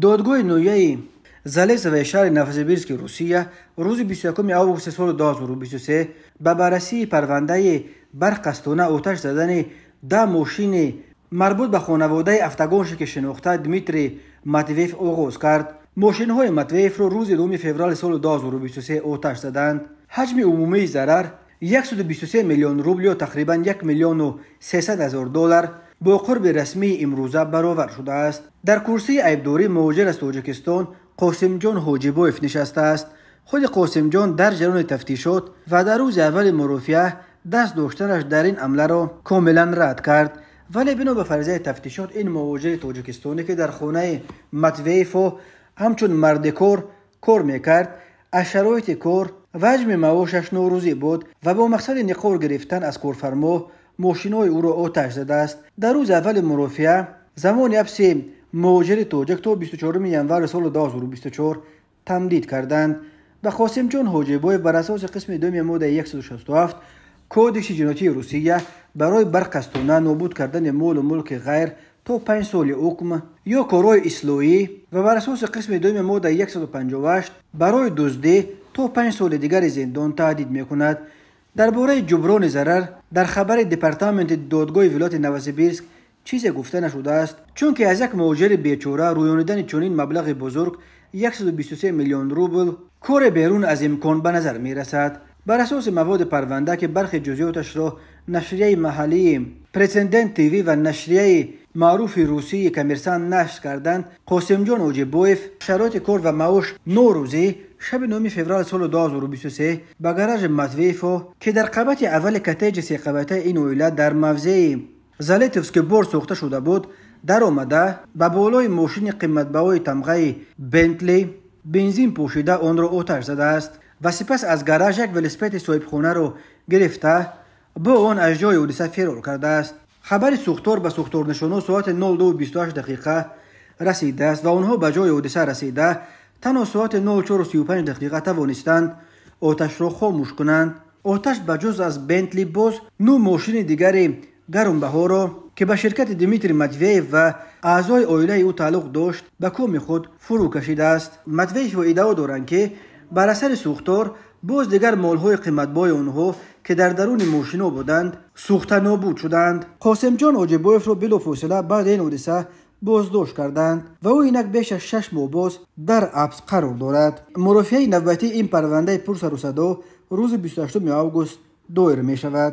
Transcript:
دادگاه نویه زالزوه شهر نوسیبیرسک روسیه روز 21 آگوست سال 2023 به بررسی پرونده برقصدانه آتش زدن 10 ماشین مربوط به خانواده افتگانشی شناخته دمیتری ماتویف آغاز کرد. ماشین های ماتویف رو روز 2 فوریه سال 2023 آتش زدند. حجم عمومی ضرر 123 میلیون روبل یا تقریبا 1 میلیون و 300 هزار دلار با قرب رسمی امروزه برآورد شده است. در کرسی عیبداری مهاجر از تاجیکستان قاسم جان حاجیبوف نشسته است. خود قاسم جان در جریان تفتیشات و در روز اول مرافعه دست داشتنش در این عمله را کاملا رد کرد، ولی بنا به فرضیه تفتیشات این مهاجر تاجیکستانی که در خانه ماتویف و همچون مرد کار میکرد، از شرایط کار و حجم معاشش ناراضی بود و با مقصد نقار گرفتن از کارفرما ماشین‌های او را آتش زده است. در روز اول مرافعه زمان حبس مهاجر تاجیک تا 24 ژانویه سال 2024 تمدید کردند. به قاسم جان حاجیبوف بر اساس قسم 2 ماده 167 کودکس جنایی روسیه برای برقصدانه نابود کردن مال و ملک غیر تا 5 سال حکم یا کارهای اصلاحی و بر اساس قسم 2 ماده 158 برای دزدی تا 5 سال دیگر زندان تهدید میکند. درباره جبران ضرر در خبر دپارتمنت دادگاه ولایت نوسیبیرسک چیزی گفته نشده است، چون که از یک مهاجر بیچاره رویانیدن چنین مبلغ بزرگ 123 میلیون روبل کار بیرون از امکان به نظر می رسد. بر اساس مواد پرونده که برخی جزئیاتش را نشریه محلی پرسندنت تیوی و نشریه معروف روسی کمرسان نشر کردند، قاسم جان حاجیبوف شرایط کار و معاش نوروزی شب 9 فوریه سال 2023 به گاراژ ماتویف که در قبط اول کتیج سی قبطه این اویله در موضع زالیتوفسک بور ساخته شده بود در آمده به بالای ماشین قیمتبهای تمغه بنتلی بنزین پوشیده آن را آتش زده است و سپس از گاراژ یک ولسپید صاحبخانه را گرفته با آن از جای حادثه فرار کرده است. خبر سوختار به سوختارنشانا ساعت 02:28 دقیقه رسیده است و آنها به جای حادثه رسیده تنها ساعت 04:35 دقیقه توانستند آتش را خاموش کنند. آتش به جز از بنتلی باز 9 ماشین دیگر گرانبها را که به شرکت دمیتری ماتویف و اعضای عائله او تعلق داشت به کام خود فرو کشیده است. ماتویف ادعا دارند که بر اثر سوختار باز دیگر مالهای قیمتبای آنها که در درون ماشینا بودند سوخته نابود شدند. قاسم جان حاجیبوف را بلافاصله بعد این حادثه بازداشت کردند و او اینک بیش از 6 ماه باز در حبس قرار دارد. مرافعه نوبتی این پرونده پرسر و صدا روز 28 آگوست دایر می شود.